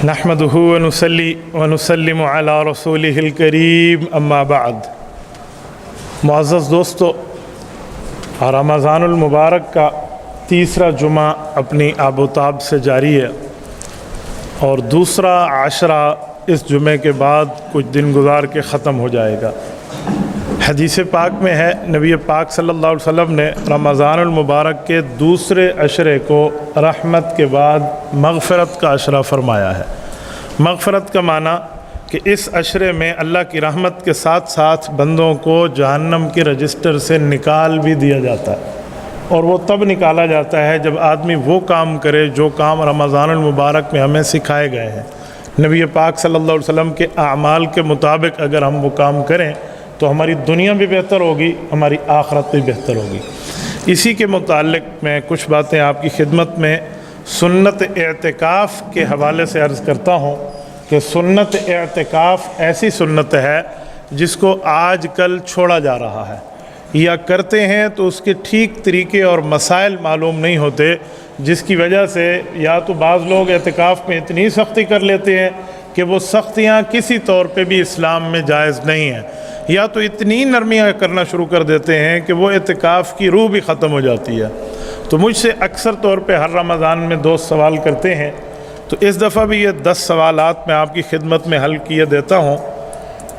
نحمدہ ونصلی ونسلم علی رسولہ الکریم اما بعد۔ معزز دوستو، رمضان المبارک کا تیسرا جمعہ اپنی آب و تاب سے جاری ہے اور دوسرا عشرہ اس جمعے کے بعد کچھ دن گزار کے ختم ہو جائے گا۔ حدیث پاک میں ہے، نبی پاک صلی اللہ علیہ وسلم نے رمضان المبارک کے دوسرے عشرے کو رحمت کے بعد مغفرت کا عشرہ فرمایا ہے۔ مغفرت کا معنی کہ اس عشرے میں اللہ کی رحمت کے ساتھ ساتھ بندوں کو جہنم کے رجسٹر سے نکال بھی دیا جاتا ہے، اور وہ تب نکالا جاتا ہے جب آدمی وہ کام کرے جو کام رمضان المبارک میں ہمیں سکھائے گئے ہیں۔ نبی پاک صلی اللہ علیہ وسلم کے اعمال کے مطابق اگر ہم وہ کام کریں تو ہماری دنیا بھی بہتر ہوگی، ہماری آخرت بھی بہتر ہوگی۔ اسی کے متعلق میں کچھ باتیں آپ کی خدمت میں سنت اعتکاف کے حوالے سے عرض کرتا ہوں کہ سنت اعتکاف ایسی سنت ہے جس کو آج کل چھوڑا جا رہا ہے، یا کرتے ہیں تو اس کے ٹھیک طریقے اور مسائل معلوم نہیں ہوتے، جس کی وجہ سے یا تو بعض لوگ اعتکاف میں اتنی سختی کر لیتے ہیں کہ وہ سختیاں کسی طور پہ بھی اسلام میں جائز نہیں ہیں، یا تو اتنی نرمیاں کرنا شروع کر دیتے ہیں کہ وہ اعتکاف کی روح بھی ختم ہو جاتی ہے۔ تو مجھ سے اکثر طور پہ ہر رمضان میں دوست سوال کرتے ہیں، تو اس دفعہ بھی یہ 10 سوالات میں آپ کی خدمت میں حل کیے دیتا ہوں،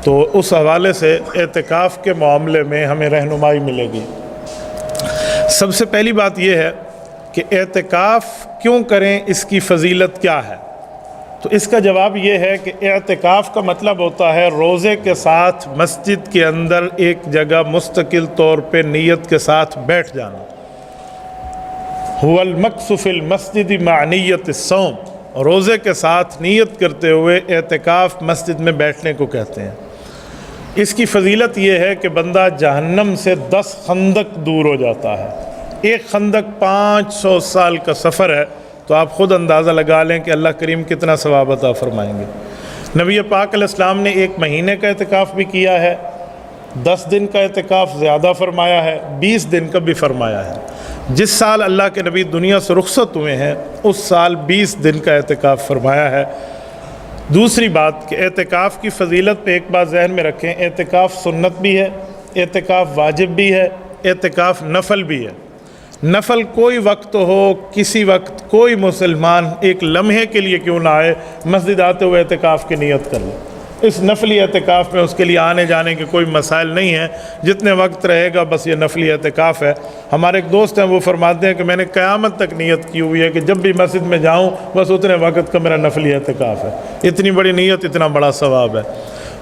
تو اس حوالے سے اعتکاف کے معاملے میں ہمیں رہنمائی ملے گی۔ سب سے پہلی بات یہ ہے کہ اعتکاف کیوں کریں، اس کی فضیلت کیا ہے؟ تو اس کا جواب یہ ہے کہ اعتکاف کا مطلب ہوتا ہے روزے کے ساتھ مسجد کے اندر ایک جگہ مستقل طور پہ نیت کے ساتھ بیٹھ جانا۔ هو المکث فی المسجد مع نیت الصوم، روزے کے ساتھ نیت کرتے ہوئے اعتکاف مسجد میں بیٹھنے کو کہتے ہیں۔ اس کی فضیلت یہ ہے کہ بندہ جہنم سے 10 خندق دور ہو جاتا ہے۔ ایک خندق 500 سال کا سفر ہے، تو آپ خود اندازہ لگا لیں کہ اللہ کریم کتنا ثواب عطا فرمائیں گے۔ نبی پاک علیہ السلام نے 1 مہینے کا اعتکاف بھی کیا ہے، 10 دن کا اعتکاف زیادہ فرمایا ہے، 20 دن کا بھی فرمایا ہے۔ جس سال اللہ کے نبی دنیا سے رخصت ہوئے ہیں اس سال 20 دن کا اعتکاف فرمایا ہے۔ دوسری بات کہ اعتکاف کی فضیلت پہ ایک بات ذہن میں رکھیں، اعتکاف سنت بھی ہے، اعتکاف واجب بھی ہے، اعتکاف نفل بھی ہے۔ نفل کوئی وقت ہو، کسی وقت کوئی مسلمان ایک لمحے کے لیے کیوں نہ آئے، مسجد آتے ہوئے اعتکاف کی نیت کر لے۔ اس نفلی اعتکاف میں اس کے لیے آنے جانے کے کوئی مسائل نہیں ہیں، جتنے وقت رہے گا بس یہ نفلی اعتکاف ہے۔ ہمارے ایک دوست ہیں، وہ فرماتے ہیں کہ میں نے قیامت تک نیت کی ہوئی ہے کہ جب بھی مسجد میں جاؤں بس اتنے وقت کا میرا نفلی اعتکاف ہے۔ اتنی بڑی نیت، اتنا بڑا ثواب ہے۔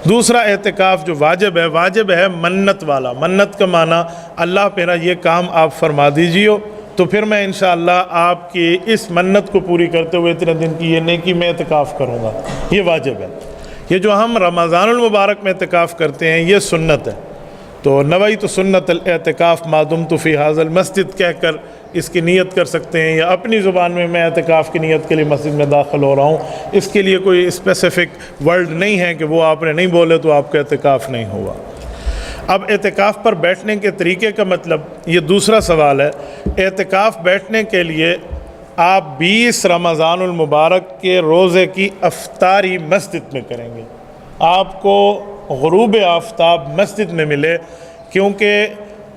دوسرا اعتکاف جو واجب ہے منت والا۔ منت کا معنی اللہ میرا یہ کام آپ فرما دیجیے تو پھر میں انشاءاللہ آپ کی اس منت کو پوری کرتے ہوئے اتنے دن کی یہ نیکی میں اعتکاف کروں گا، یہ واجب ہے۔ یہ جو ہم رمضان المبارک میں اعتکاف کرتے ہیں یہ سنت ہے، تو نویت سنت الاعتکاف ما دمت فی ھذا المسجد کہہ کر اس کی نیت کر سکتے ہیں، یا اپنی زبان میں اعتکاف کی نیت کے لیے مسجد میں داخل ہو رہا ہوں۔ اس کے لیے کوئی اسپیسیفک ورڈ نہیں ہے کہ وہ آپ نے نہیں بولے تو آپ کا اعتکاف نہیں ہوا۔ اب اعتکاف پر بیٹھنے کے طریقے کا مطلب، یہ دوسرا سوال ہے۔ اعتکاف بیٹھنے کے لیے آپ 20 رمضان المبارک کے روزے کی افطاری مسجد میں کریں گے۔ آپ کو غروب آفتاب مسجد میں ملے، کیونکہ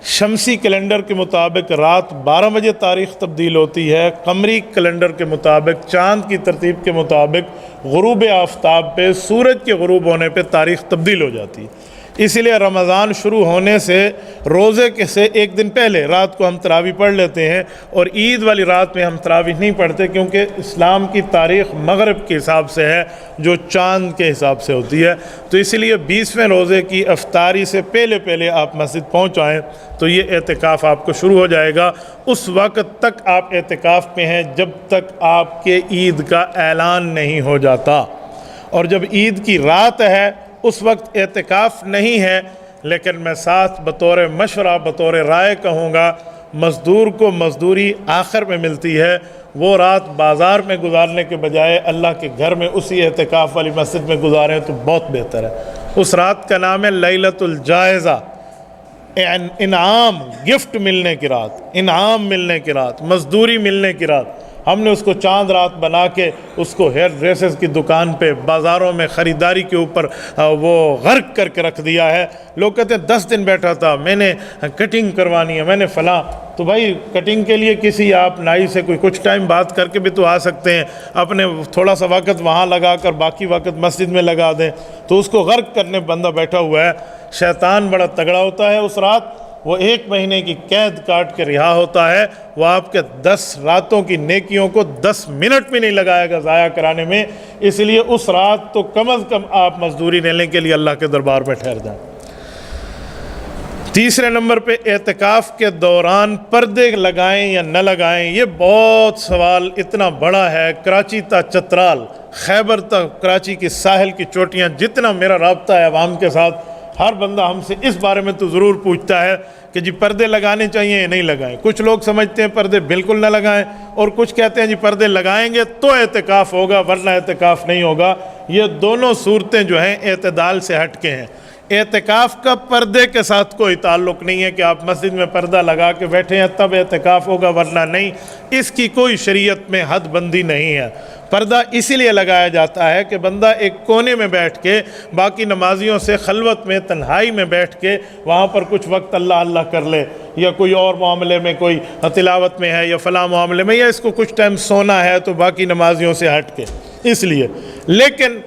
شمسی کیلنڈر کے مطابق رات 12 بجے تاریخ تبدیل ہوتی ہے، قمری کیلنڈر کے مطابق چاند کی ترتیب کے مطابق غروب آفتاب پہ، سورج کے غروب ہونے پہ تاریخ تبدیل ہو جاتی ہے۔ اس لیے رمضان شروع ہونے سے روزے کے سے ایک دن پہلے رات کو ہم تراویح پڑھ لیتے ہیں، اور عید والی رات میں ہم تراویح نہیں پڑھتے، کیونکہ اسلام کی تاریخ مغرب کے حساب سے ہے جو چاند کے حساب سے ہوتی ہے۔ تو اس لیے 20ویں روزے کی افطاری سے پہلے آپ مسجد پہنچ آئیں تو یہ اعتکاف آپ کو شروع ہو جائے گا۔ اس وقت تک آپ اعتکاف میں ہیں جب تک آپ کے عید کا اعلان نہیں ہو جاتا، اور جب عید کی رات ہے اس وقت اعتکاف نہیں ہے۔ لیکن میں ساتھ بطور مشورہ، بطور رائے کہوں گا، مزدور کو مزدوری آخر میں ملتی ہے، وہ رات بازار میں گزارنے کے بجائے اللہ کے گھر میں اسی اعتکاف والی مسجد میں گزاریں تو بہت بہتر ہے۔ اس رات کا نام ہے لیلۃ الجائزہ، انعام، گفٹ ملنے کی رات، انعام ملنے کی رات، مزدوری ملنے کی رات۔ ہم نے اس کو چاند رات بنا کے اس کو ہیئر ڈریسز کی دکان پہ بازاروں میں خریداری کے اوپر وہ غرق کر کے رکھ دیا ہے۔ لوگ کہتے ہیں 10 دن بیٹھا تھا، میں نے کٹنگ کروانی ہے، میں نے فلاں۔ تو بھائی کٹنگ کے لیے کسی آپ نائی سے کوئی کچھ ٹائم بات کر کے بھی تو آ سکتے ہیں، اپنے تھوڑا سا وقت وہاں لگا کر باقی وقت مسجد میں لگا دیں۔ تو اس کو غرق کرنے بندہ بیٹھا ہوا ہے۔ شیطان بڑا تگڑا ہوتا ہے، اس رات وہ 1 مہینے کی قید کاٹ کے رہا ہوتا ہے، وہ آپ کے 10 راتوں کی نیکیوں کو 10 منٹ بھی نہیں لگائے گا ضائع کرانے میں۔ اس لیے اس رات تو کم از کم آپ مزدوری لینے کے لیے اللہ کے دربار میں ٹھہر جائیں۔ تیسرے نمبر پہ اعتکاف کے دوران پردے لگائیں یا نہ لگائیں، یہ بہت سوال اتنا بڑا ہے۔ کراچی تا چترال، خیبر تا کراچی کی ساحل کی چوٹیاں، جتنا میرا رابطہ ہے عوام کے ساتھ، ہر بندہ ہم سے اس بارے میں تو ضرور پوچھتا ہے کہ جی پردے لگانے چاہیے یا نہیں لگائیں۔ کچھ لوگ سمجھتے ہیں پردے بالکل نہ لگائیں، اور کچھ کہتے ہیں جی پردے لگائیں گے تو اعتکاف ہوگا ورنہ اعتکاف نہیں ہوگا۔ یہ دونوں صورتیں جو ہیں اعتدال سے ہٹ کے ہیں۔ اعتکاف کا پردے کے ساتھ کوئی تعلق نہیں ہے کہ آپ مسجد میں پردہ لگا کے بیٹھے ہیں تب اعتکاف ہوگا ورنہ نہیں، اس کی کوئی شریعت میں حد بندی نہیں ہے۔ پردہ اسی لیے لگایا جاتا ہے کہ بندہ ایک کونے میں بیٹھ کے باقی نمازیوں سے خلوت میں تنہائی میں بیٹھ کے وہاں پر کچھ وقت اللہ اللہ کر لے، یا کوئی اور معاملے میں، کوئی تلاوت میں ہے یا فلاں معاملے میں، یا اس کو کچھ ٹائم سونا ہے تو باقی نمازیوں سے ہٹ کے، اس لیے۔ لیکن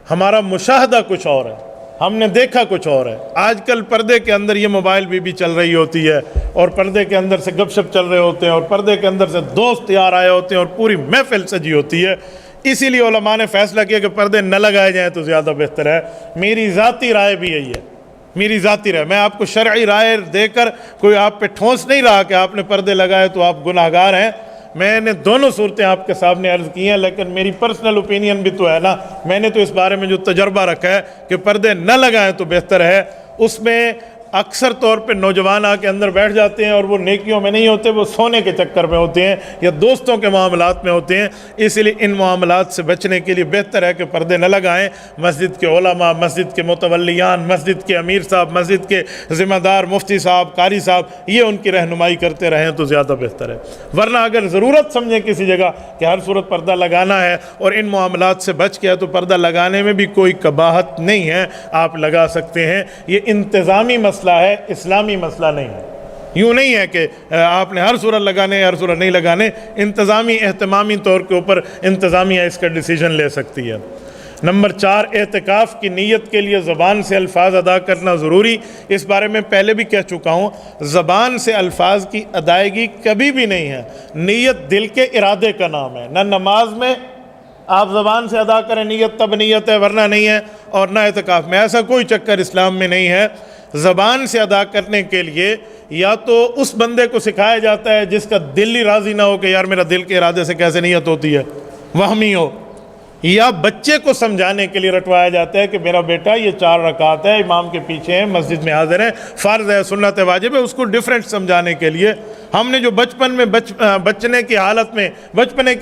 ہمارا مشاہدہ کچھ اور ہے، ہم نے دیکھا کچھ اور ہے۔ آج کل پردے کے اندر یہ موبائل بھی چل رہی ہوتی ہے، اور پردے کے اندر سے گپ شپ چل رہے ہوتے ہیں، اور پردے کے اندر سے دوست یار آئے ہوتے ہیں، اور پوری محفل سجی ہوتی ہے۔ اسی لیے علماء نے فیصلہ کیا کہ پردے نہ لگائے جائیں تو زیادہ بہتر ہے۔ میری ذاتی رائے بھی یہی ہے، میری ذاتی رائے۔ میں آپ کو شرعی رائے دے کر کوئی آپ پہ ٹھونس نہیں رہا کہ آپ نے پردے لگائے تو آپ گناہگار ہیں۔ میں نے دونوں صورتیں آپ کے سامنے عرض کی ہیں، لیکن میری پرسنل اوپینین بھی تو ہے نا، میں نے تو اس بارے میں جو تجربہ رکھا ہے کہ پردے نہ لگائیں تو بہتر ہے۔ اس میں اکثر طور پہ نوجوان آ کے اندر بیٹھ جاتے ہیں، اور وہ نیکیوں میں نہیں ہوتے، وہ سونے کے چکر میں ہوتے ہیں یا دوستوں کے معاملات میں ہوتے ہیں۔ اس لیے ان معاملات سے بچنے کے لیے بہتر ہے کہ پردے نہ لگائیں۔ مسجد کے علماء، مسجد کے متولیان، مسجد کے امیر صاحب، مسجد کے ذمہ دار مفتی صاحب، قاری صاحب، یہ ان کی رہنمائی کرتے رہیں تو زیادہ بہتر ہے۔ ورنہ اگر ضرورت سمجھیں کسی جگہ کہ ہر صورت پردہ لگانا ہے اور ان معاملات سے بچ گیا، تو پردہ لگانے میں بھی کوئی قباحت نہیں ہے، آپ لگا سکتے ہیں۔ یہ انتظامی مسئلہ ہے، اسلامی مسئلہ نہیں ہے۔ یوں نہیں ہے کہ آپ نے ہر صورت لگانے ہر صورت نہیں لگانے، انتظامی اہتمامی طور کے اوپر انتظامیہ اس کا ڈیسیجن لے سکتی ہے۔ نمبر 4، اعتکاف کی نیت کے لیے زبان سے الفاظ ادا کرنا ضروری۔ اس بارے میں پہلے بھی کہہ چکا ہوں، زبان سے الفاظ کی ادائیگی کبھی بھی نہیں ہے، نیت دل کے ارادے کا نام ہے۔ نہ نماز میں آپ زبان سے ادا کریں نیت تب نیت ہے ورنہ نہیں ہے، اور نہ اعتکاف میں، ایسا کوئی چکر اسلام میں نہیں ہے۔ زبان سے ادا کرنے کے لیے یا تو اس بندے کو سکھایا جاتا ہے جس کا دل ہی راضی نہ ہو کہ یار میرا دل کے ارادے سے کیسے نیت ہوتی ہے، وہمی ہو، یا بچے کو سمجھانے کے لیے رٹوایا جاتا ہے کہ میرا بیٹا یہ 4 رکعت ہے، امام کے پیچھے ہیں، مسجد میں حاضر ہیں، فرض ہے، سنت ہے، واجب ہے، اس کو ڈیفرنٹ سمجھانے کے لیے۔ ہم نے جو بچپن میں بچپنے کی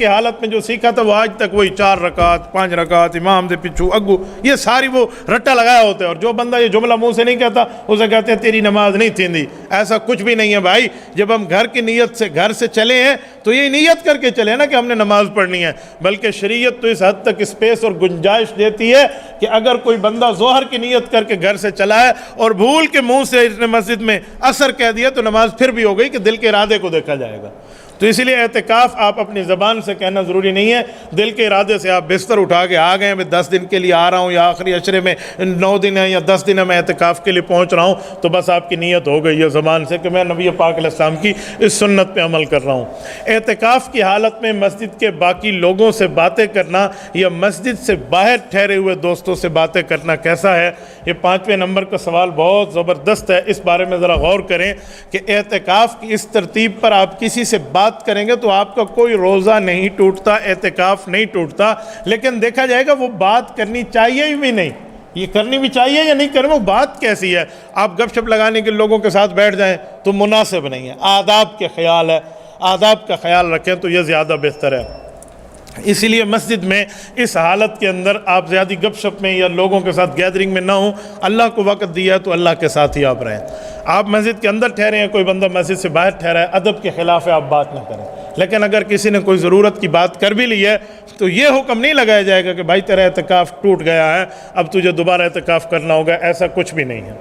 حالت میں جو سیکھا تھا وہ آج تک وہی 4 رکعت 5 رکعت امام دے پچھو اگو، یہ ساری وہ رٹا لگایا ہوتا ہے۔ اور جو بندہ یہ جملہ منہ سے نہیں کہتا اسے کہتے ہیں تیری نماز نہیں تھیندی۔ ایسا کچھ بھی نہیں ہے بھائی، جب ہم گھر کی نیت سے گھر سے چلے ہیں تو یہ نیت کر کے چلے نا کہ ہم نے نماز پڑھنی ہے، بلکہ شریعت تو اس حد تک اسپیس اور گنجائش دیتی ہے کہ اگر کوئی بندہ ظہر کی نیت کر کے گھر سے چلا ہے اور بھول کے منہ سے اس نے مسجد میں عصر کہہ دیا تو نماز پھر بھی ہو گئی کہ دل کے ارادے کو دیکھا جائے گا۔ تو اسی لیے اعتکاف آپ اپنی زبان سے کہنا ضروری نہیں ہے، دل کے ارادے سے آپ بستر اٹھا کے آ گئے، میں 10 دن کے لیے آ رہا ہوں یا آخری عشرے میں 9 دن ہے یا 10 دن ہے میں اعتکاف کے لیے پہنچ رہا ہوں، تو بس آپ کی نیت ہو گئی ہے زبان سے کہ میں نبی پاک علیہ السلام کی اس سنت پہ عمل کر رہا ہوں۔ اعتکاف کی حالت میں مسجد کے باقی لوگوں سے باتیں کرنا یا مسجد سے باہر ٹھہرے ہوئے دوستوں سے باتیں کرنا کیسا ہے؟ یہ 5ویں نمبر کا سوال بہت زبردست ہے، اس بارے میں ذرا غور کریں کہ اعتکاف کی اس ترتیب پر آپ کسی سے بات کریں گے تو آپ کا کوئی روزہ نہیں ٹوٹتا، اعتکاف نہیں ٹوٹتا، لیکن دیکھا جائے گا وہ بات کرنی چاہیے بھی نہیں، یہ کرنی بھی چاہیے یا نہیں کریں، وہ بات کیسی ہے؟ آپ گپ شپ لگانے کے لوگوں کے ساتھ بیٹھ جائیں تو مناسب نہیں ہے، آداب کے خیال ہے، آداب کا خیال رکھیں تو یہ زیادہ بہتر ہے۔ اسی لیے مسجد میں اس حالت کے اندر آپ زیادہ گپ شپ میں یا لوگوں کے ساتھ گیدرنگ میں نہ ہوں. اللہ کو وقت دیا ہے تو اللہ کے ساتھ ہی آپ رہیں. آپ مسجد کے اندر ٹھہرے ہیں, کوئی بندہ مسجد سے باہر ٹھہرا ہے, ادب کے خلاف ہے, آپ بات نہ کریں. لیکن اگر کسی نے کوئی ضرورت کی بات کر بھی لی ہے تو یہ حکم نہیں لگایا جائے گا کہ بھائی تیرا اعتکاف ٹوٹ گیا ہے, اب تجھے دوبارہ اعتکاف کرنا ہوگا. ایسا کچھ بھی نہیں ہے.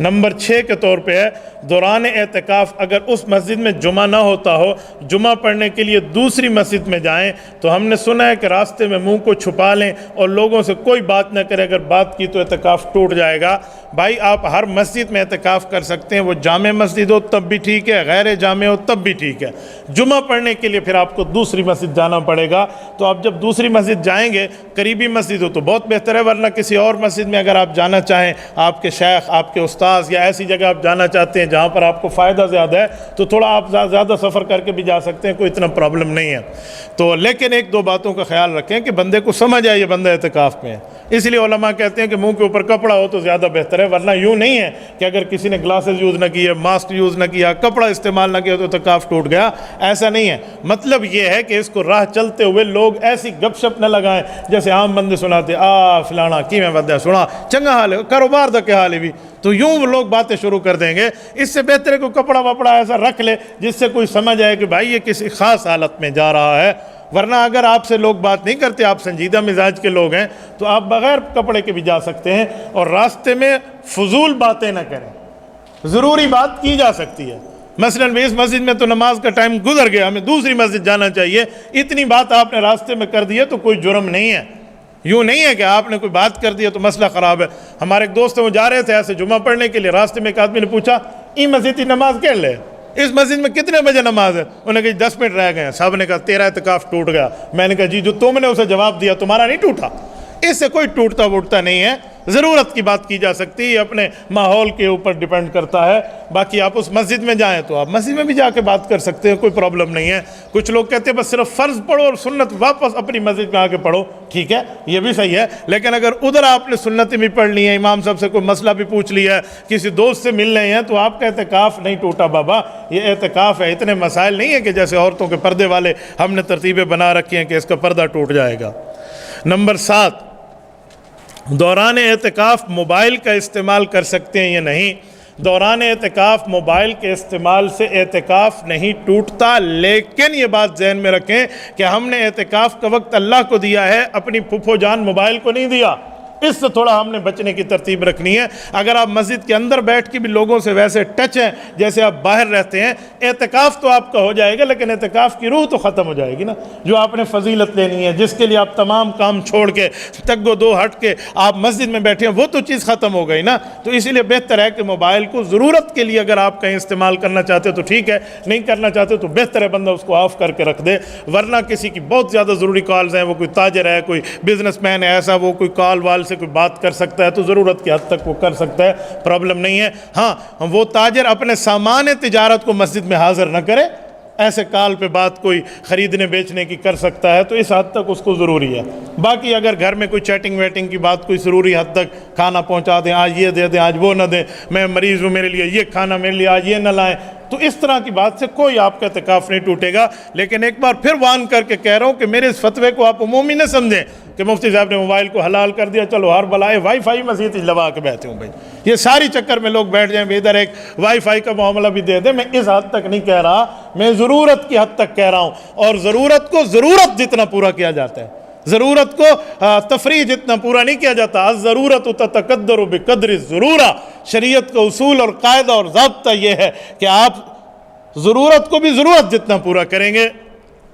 نمبر 6 کے طور پہ ہے دوران اعتکاف اگر اس مسجد میں جمعہ نہ ہوتا ہو, جمعہ پڑھنے کے لیے دوسری مسجد میں جائیں تو ہم نے سنا ہے کہ راستے میں منہ کو چھپا لیں اور لوگوں سے کوئی بات نہ کریں. اگر بات کی تو اعتکاف ٹوٹ جائے گا. بھائی آپ ہر مسجد میں اعتکاف کر سکتے ہیں, وہ جامع مسجد ہو تب بھی ٹھیک ہے, غیر جامع ہو تب بھی ٹھیک ہے. جمعہ پڑھنے کے لیے پھر آپ کو دوسری مسجد جانا پڑے گا. تو آپ جب دوسری مسجد جائیں گے, قریبی مسجد ہو تو بہت بہتر ہے, ورنہ کسی اور مسجد میں اگر آپ جانا چاہیں, آپ کے شیخ, آپ کے استاد یا ایسی جگہ آپ جانا چاہتے ہیں جہاں پر آپ کو فائدہ زیادہ ہے, تو تھوڑا آپ زیادہ سفر کر کے بھی جا سکتے ہیں, کوئی اتنا پرابلم نہیں ہے. تو لیکن ایک دو باتوں کا خیال رکھیں کہ بندے کو سمجھ آئے یہ بندہ اعتکاف میں ہے. اس لیے علماء کہتے ہیں کہ منہ کے اوپر کپڑا ہو تو زیادہ بہتر ہے, ورنہ یوں نہیں ہے کہ اگر کسی نے گلاسز یوز نہ کیے, ماسک یوز نہ کیا, کپڑا استعمال نہ کیا تو اعتکاف ٹوٹ گیا. ایسا نہیں ہے. مطلب یہ ہے کہ اس کو راہ چلتے ہوئے لوگ ایسی گپ شپ نہ لگائیں جیسے عام بندے سناتے, فلانا کی میں بندہ سنا چنگا حال ہے, کاروبار دا کیا حال ہے بھی, تو یوں وہ لوگ باتیں شروع کر دیں گے. اس سے بہتر ہے کہ کپڑا وپڑا ایسا رکھ لے جس سے کوئی سمجھ آئے کہ بھائی یہ کسی خاص حالت میں جا رہا ہے. ورنہ اگر آپ سے لوگ بات نہیں کرتے, آپ سنجیدہ مزاج کے لوگ ہیں, تو آپ بغیر کپڑے کے بھی جا سکتے ہیں. اور راستے میں فضول باتیں نہ کریں, ضروری بات کی جا سکتی ہے. مثلاً اس مسجد میں تو نماز کا ٹائم گزر گیا, ہمیں دوسری مسجد جانا چاہیے, اتنی بات آپ نے راستے میں کر دی ہے تو کوئی جرم نہیں ہے. یوں نہیں ہے کہ آپ نے کوئی بات کر دی تو مسئلہ خراب ہے. ہمارے ایک دوست ہیں, وہ جا رہے تھے ایسے جمعہ پڑھنے کے لیے, راستے میں ایک آدمی نے پوچھا ای مسجد کی نماز کہہ لے, اس مسجد میں کتنے بجے نماز ہے؟ انہوں نے کہا 10 منٹ رہ گئے ہیں. صاحب نے کہا تیرا اعتکاف ٹوٹ گیا. میں نے کہا جی جو تم نے اسے جواب دیا تمہارا نہیں ٹوٹا. اس سے کوئی ٹوٹتا ووٹتا نہیں ہے. ضرورت کی بات کی جا سکتی ہے, اپنے ماحول کے اوپر ڈیپینڈ کرتا ہے. باقی آپ اس مسجد میں جائیں تو آپ مسجد میں بھی جا کے بات کر سکتے ہیں, کوئی پرابلم نہیں ہے. کچھ لوگ کہتے ہیں بس صرف فرض پڑھو اور سنت واپس اپنی مسجد میں آ کے پڑھو, ٹھیک ہے یہ بھی صحیح ہے. لیکن اگر ادھر آپ نے سنتیں بھی پڑھ لی ہیں, امام صاحب سے کوئی مسئلہ بھی پوچھ لیا ہے, کسی دوست سے مل رہے ہیں, تو آپ کا اعتکاف نہیں ٹوٹا بابا. یہ اعتکاف ہے, اتنے مسائل نہیں ہے کہ جیسے عورتوں کے پردے والے ہم نے ترتیبیں بنا رکھی ہیں کہ اس کا پردہ ٹوٹ جائے گا. نمبر 7, دوران اعتکاف موبائل کا استعمال کر سکتے ہیں یا نہیں؟ دوران اعتکاف موبائل کے استعمال سے اعتکاف نہیں ٹوٹتا. لیکن یہ بات ذہن میں رکھیں کہ ہم نے اعتکاف کا وقت اللہ کو دیا ہے, اپنی پھپھو جان موبائل کو نہیں دیا. اس سے تھوڑا ہم نے بچنے کی ترتیب رکھنی ہے. اگر آپ مسجد کے اندر بیٹھ کے بھی لوگوں سے ویسے ٹچ ہیں جیسے آپ باہر رہتے ہیں, اعتکاف تو آپ کا ہو جائے گا, لیکن اعتکاف کی روح تو ختم ہو جائے گی نا. جو آپ نے فضیلت لینی ہے, جس کے لیے آپ تمام کام چھوڑ کے تگ و دو ہٹ کے آپ مسجد میں بیٹھے ہیں, وہ تو چیز ختم ہو گئی نا. تو اسی لیے بہتر ہے کہ موبائل کو ضرورت کے لیے اگر آپ کہیں استعمال کرنا چاہتے تو ٹھیک ہے, نہیں کرنا چاہتے تو بہتر ہے بندہ اس کو آف کر کے رکھ دے. ورنہ کسی کی بہت زیادہ ضروری کالز ہیں, وہ کوئی تاجر ہے, کوئی بزنس مین ہے ایسا, وہ کوئی کال وال سے کوئی بات کر سکتا ہے, تو ضرورت کی حد تک وہ کر سکتا ہے, پرابلم نہیں ہے. ہاں وہ تاجر اپنے سامان تجارت کو مسجد میں حاضر نہ کرے, ایسے کال پہ بات کوئی خریدنے بیچنے کی کر سکتا ہے, تو اس حد تک اس کو ضروری ہے. باقی اگر گھر میں کوئی چیٹنگ ویٹنگ کی بات کوئی ضروری حد تک, کھانا پہنچا دیں, آج یہ دے دیں, آج وہ نہ دیں, میں مریض ہوں میرے لیے یہ کھانا, میرے لیے آج یہ نہ لائیں, تو اس طرح کی بات سے کوئی آپ کا اعتکاف نہیں ٹوٹے گا. لیکن ایک بار پھر وان کر کے کہہ رہا ہوں کہ میرے اس فتوے کو آپ عمومی نہ سمجھیں کہ مفتی صاحب نے موبائل کو حلال کر دیا, چلو ہر بلائے وائی فائی مسجد لوا کے بیٹھے ہوں. بھائی یہ ساری چکر میں لوگ بیٹھ جائیں, ادھر ایک وائی فائی کا معاملہ بھی دے دیں. میں اس حد تک نہیں کہہ رہا, میں ضرورت کی حد تک کہہ رہا ہوں. اور ضرورت کو ضرورت جتنا پورا کیا جاتا ہے, ضرورت کو تفریح جتنا پورا نہیں کیا جاتا. الضرورت تتقدر بقدر الضرورہ, شریعت کا اصول اور قاعدہ اور ضابطہ یہ ہے کہ آپ ضرورت کو بھی ضرورت جتنا پورا کریں گے.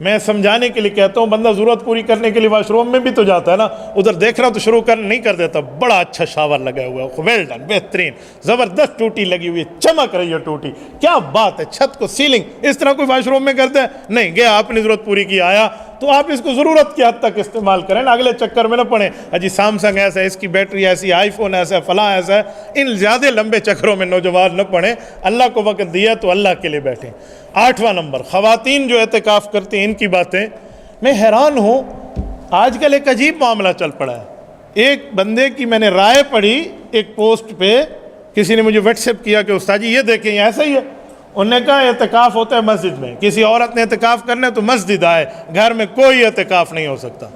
میں سمجھانے کے لیے کہتا ہوں, بندہ ضرورت پوری کرنے کے لیے واش روم میں بھی تو جاتا ہے نا, ادھر دیکھ رہا تو شروع نہیں کر دیتا, بڑا اچھا شاور لگا ہوا ہے, ویل ڈن, بہترین, زبردست ٹوٹی لگی ہوئی ہے, چمک رہی ہے ٹوٹی, کیا بات ہے, چھت کو سیلنگ, اس طرح کوئی واش روم میں کرتا ہے نہیں. گیا اپنی ضرورت پوری کی آیا, تو آپ اس کو ضرورت کی حد تک استعمال کریں, اگلے چکر میں نہ پڑیں اجی سامسنگ ایسا ہے, اس کی بیٹری ایسی, آئی فون ایسا ہے, فلاں ایسا ہے. ان زیادہ لمبے چکروں میں نوجوان نہ پڑیں. اللہ کو وقت دیا تو اللہ کے لیے بیٹھیں. 8واں نمبر, خواتین جو اعتکاف کرتی ہیں ان کی باتیں. میں حیران ہوں, آج کل ایک عجیب معاملہ چل پڑا ہے. ایک بندے کی میں نے رائے پڑھی ایک پوسٹ پہ, کسی نے مجھے واٹس ایپ کیا کہ استاد جی یہ دیکھیں یہ ایسا ہی ہے. انہوں نے کہا اعتکاف ہوتا ہے مسجد میں، کسی عورت نے اعتکاف کرنا ہے تو مسجد آئے، گھر میں کوئی اعتکاف نہیں ہو سکتا۔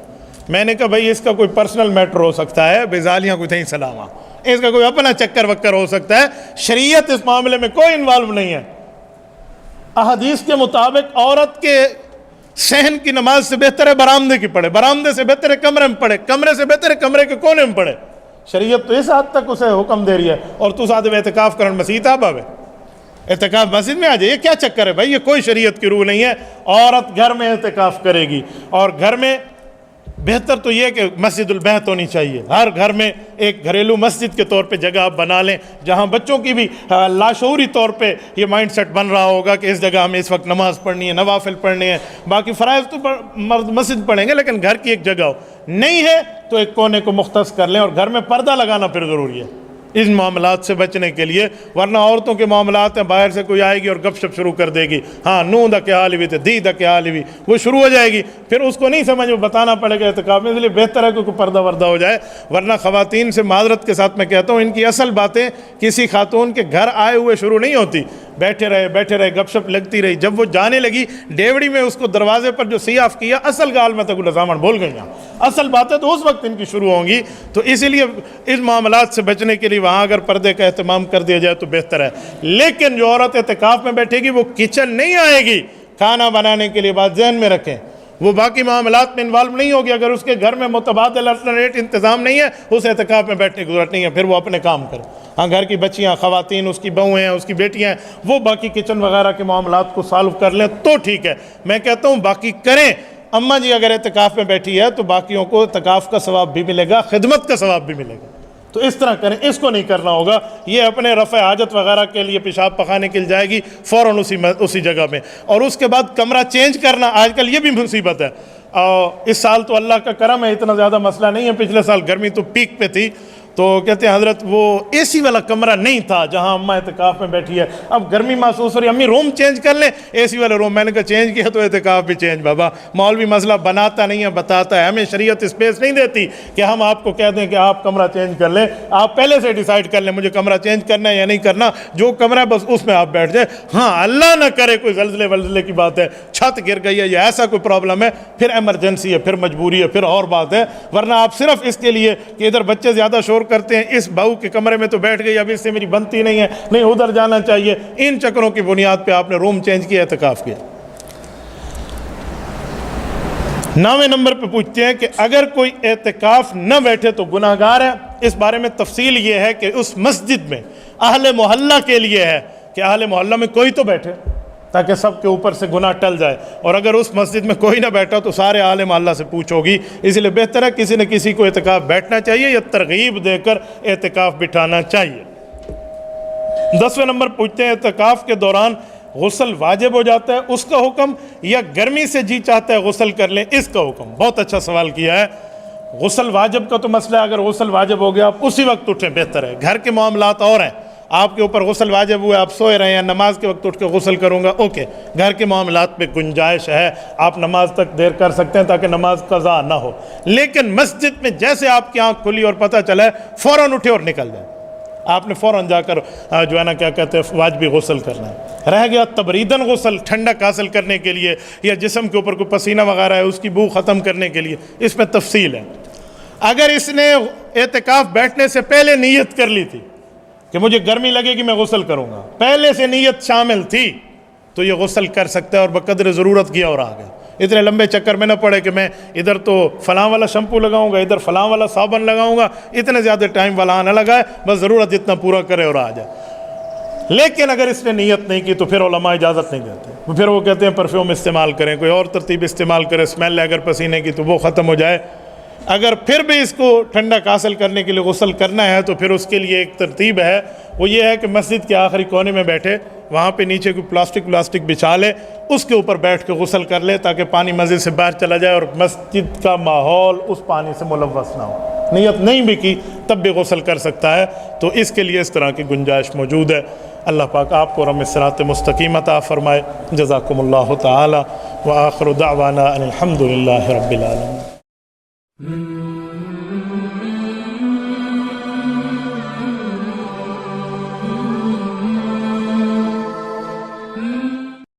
میں نے کہا بھائی اس کا کوئی پرسنل میٹر ہو سکتا ہے، بیزالیاں کوئی تھیں سلامہ، اس کا کوئی اپنا چکر وکر ہو سکتا ہے، شریعت اس معاملے میں کوئی انوالو نہیں ہے۔ احادیث کے مطابق عورت کے صحن کی نماز سے بہتر ہے برآمدے کی پڑھے، برآمدے سے بہتر ہے کمرے میں پڑھے، کمرے سے بہتر ہے کمرے کے کونے میں پڑھے۔ شریعت تو اس حد تک اسے حکم دے رہی ہے، اور تو ساتھ میں اعتکاف کرن مسجد آ باوے، اعتکاف مسجد میں آ جائے، یہ کیا چکر ہے بھائی؟ یہ کوئی شریعت کی روح نہیں ہے۔ عورت گھر میں اعتکاف کرے گی، اور گھر میں بہتر تو یہ کہ مسجد البیت ہونی چاہیے، ہر گھر میں ایک گھریلو مسجد کے طور پہ جگہ آپ بنا لیں، جہاں بچوں کی بھی لاشعوری طور پہ یہ مائنڈ سیٹ بن رہا ہوگا کہ اس جگہ ہمیں اس وقت نماز پڑھنی ہے، نوافل پڑھنے ہیں، باقی فرائض تو مرد مسجد پڑھیں گے، لیکن گھر کی ایک جگہ ہو، نہیں ہے تو ایک کونے کو مختص کر لیں، اور گھر میں پردہ لگانا پھر ضروری ہے ان معاملات سے بچنے کے لیے، ورنہ عورتوں کے معاملات ہیں، باہر سے کوئی آئے گی اور گپ شپ شروع کر دے گی، ہاں نو دا کیا حال بھی تھے، دی دا کیا حال بھی، وہ شروع ہو جائے گی، پھر اس کو نہیں سمجھ میں بتانا پڑے گا اعتکاف میں، اس لیے بہتر ہے کہ کوئی پردہ وردہ ہو جائے۔ ورنہ خواتین سے معذرت کے ساتھ میں کہتا ہوں، ان کی اصل باتیں کسی خاتون کے گھر آئے ہوئے شروع نہیں ہوتی، بیٹھے رہے گپ شپ لگتی رہی، جب وہ جانے لگی ڈیوڑی میں اس کو دروازے پر جو سیاف کیا، اصل گال میں تک لزامن بول گئی ہیں، اصل باتیں تو اس وقت ان کی شروع ہوں گی۔ تو اسی لیے اس معاملات سے بچنے کے لیے وہاں اگر پردے کا اہتمام کر دیا جائے تو بہتر ہے۔ لیکن جو عورت اعتکاف میں بیٹھے گی وہ کچن نہیں آئے گی کھانا بنانے کے لیے، بات ذہن میں رکھیں، وہ باقی معاملات میں انوالو نہیں ہوگی۔ اگر اس کے گھر میں متبادل الٹرنیٹ انتظام نہیں ہے، اس اعتکاف میں بیٹھنے کی ضرورت نہیں ہے، پھر وہ اپنے کام کرے۔ ہاں گھر کی بچیاں، خواتین، اس کی بہویں ہیں، اس کی بیٹیاں ہیں، وہ باقی کچن وغیرہ کے معاملات کو سالو کر لیں تو ٹھیک ہے۔ میں کہتا ہوں باقی کریں۔ اماں جی اگر اعتکاف میں بیٹھی ہے تو باقیوں کو اعتکاف کا ثواب بھی ملے گا، خدمت کا ثواب بھی ملے گا، تو اس طرح کریں، اس کو نہیں کرنا ہوگا۔ یہ اپنے رفع حاجت وغیرہ کے لیے پیشاب پخانے کے لیے جائے گی فوراً اسی جگہ میں، اور اس کے بعد کمرہ چینج کرنا آج کل یہ بھی مصیبت ہے۔ اس سال تو اللہ کا کرم ہے، اتنا زیادہ مسئلہ نہیں ہے، پچھلے سال گرمی تو پیک پہ تھی، تو کہتے ہیں حضرت وہ اے سی والا کمرہ نہیں تھا جہاں اماں اعتکاف میں بیٹھی ہے، اب گرمی محسوس ہو رہی ہے، امی روم چینج کر لیں، اے سی والے روم۔ میں نے کہا چینج کیا تو اعتکاف بھی چینج بابا، مولوی مسئلہ بناتا نہیں ہے، بتاتا ہے، ہمیں شریعت اسپیس نہیں دیتی کہ ہم آپ کو کہہ دیں کہ آپ کمرہ چینج کر لیں، آپ پہلے سے ڈیسائیڈ کر لیں مجھے کمرہ چینج کرنا ہے یا نہیں کرنا، جو کمرہ بس اس میں آپ بیٹھ جائیں۔ ہاں اللہ نہ کرے کوئی زلزلے ولزلے کی بات ہے، چھت گر گئی ہے یا ایسا کوئی پرابلم ہے، پھر ایمرجنسی ہے، پھر مجبوری ہے، پھر اور بات ہے، ورنہ آپ صرف اس کے لیے کہ ادھر بچے زیادہ شور کرتے ہیں، اس بہو کے کمرے میں تو بیٹھ گئی، اب اس سے میری بنتی نہیں ہے، نہیں ادھر جانا چاہیے، ان چکروں کی بنیاد پہ آپ نے روم چینج کیا، اعتکاف کیا۔ 9ویں نمبر پہ پوچھتے ہیں کہ اگر کوئی اعتکاف نہ بیٹھے تو گناہ گار ہے۔ اس بارے میں تفصیل یہ ہے کہ اس مسجد میں اہل محلہ کے لیے ہے کہ اہل محلہ میں کوئی تو بیٹھے تاکہ سب کے اوپر سے گناہ ٹل جائے، اور اگر اس مسجد میں کوئی نہ بیٹھا تو سارے اہل محلہ سے پوچھو گی، اس لیے بہتر ہے کسی نہ کسی کو اعتکاف بیٹھنا چاہیے یا ترغیب دے کر اعتکاف بٹھانا چاہیے۔ 10ویں نمبر پوچھتے ہیں اعتکاف کے دوران غسل واجب ہو جاتا ہے، اس کا حکم، یا گرمی سے جی چاہتا ہے غسل کر لیں، اس کا حکم؟ بہت اچھا سوال کیا ہے۔ غسل واجب کا تو مسئلہ ہے، اگر غسل واجب ہو گیا آپ اسی وقت اٹھیں، بہتر ہے۔ گھر کے معاملات اور ہیں، آپ کے اوپر غسل واجب ہوئے، آپ سوئے رہے ہیں، نماز کے وقت اٹھ کے غسل کروں گا، اوکے، گھر کے معاملات پہ گنجائش ہے، آپ نماز تک دیر کر سکتے ہیں تاکہ نماز قضا نہ ہو۔ لیکن مسجد میں جیسے آپ کی آنکھ کھلی اور پتہ چلا ہے، فوراً اٹھے اور نکل جائے، آپ نے فوراً جا کر جو ہے نا کیا کہتے ہیں واجبی غسل کرنا ہے۔ رہ گیا تبریدن غسل، ٹھنڈک حاصل کرنے کے لیے یا جسم کے اوپر کوئی پسینہ وغیرہ ہے اس کی بو ختم کرنے کے لیے، اس میں تفصیل ہے۔ اگر اس نے اعتکاف بیٹھنے سے پہلے نیت کر لی تھی کہ مجھے گرمی لگے گی میں غسل کروں گا، پہلے سے نیت شامل تھی، تو یہ غسل کر سکتا ہے اور بقدر ضرورت کیا اور آ گیا۔ اتنے لمبے چکر میں نہ پڑے کہ میں ادھر تو فلاں والا شیمپو لگاؤں گا، ادھر فلاں والا صابن لگاؤں گا، اتنے زیادہ ٹائم والا نہ لگائے، بس ضرورت جتنا پورا کرے اور آ جائے۔ لیکن اگر اس نے نیت نہیں کی تو پھر علماء اجازت نہیں دیتے، پھر وہ کہتے ہیں پرفیوم استعمال کریں، کوئی اور ترتیب استعمال کرے، اسمیل ہے اگر پسینے کی تو وہ ختم ہو جائے۔ اگر پھر بھی اس کو ٹھنڈک حاصل کرنے کے لیے غسل کرنا ہے تو پھر اس کے لیے ایک ترتیب ہے، وہ یہ ہے کہ مسجد کے آخری کونے میں بیٹھے، وہاں پہ نیچے کوئی پلاسٹک بچھا لے، اس کے اوپر بیٹھ کے غسل کر لے تاکہ پانی مسجد سے باہر چلا جائے اور مسجد کا ماحول اس پانی سے ملوث نہ ہو۔ نیت نہیں بھی کی تب بھی غسل کر سکتا ہے، تو اس کے لیے اس طرح کی گنجائش موجود ہے۔ اللہ پاک آپ کو رحم صراط مستقیم عطا فرمائے۔ جزاکم اللہ تعالی، وآخر دعوانا ان الحمد للہ رب العالمین۔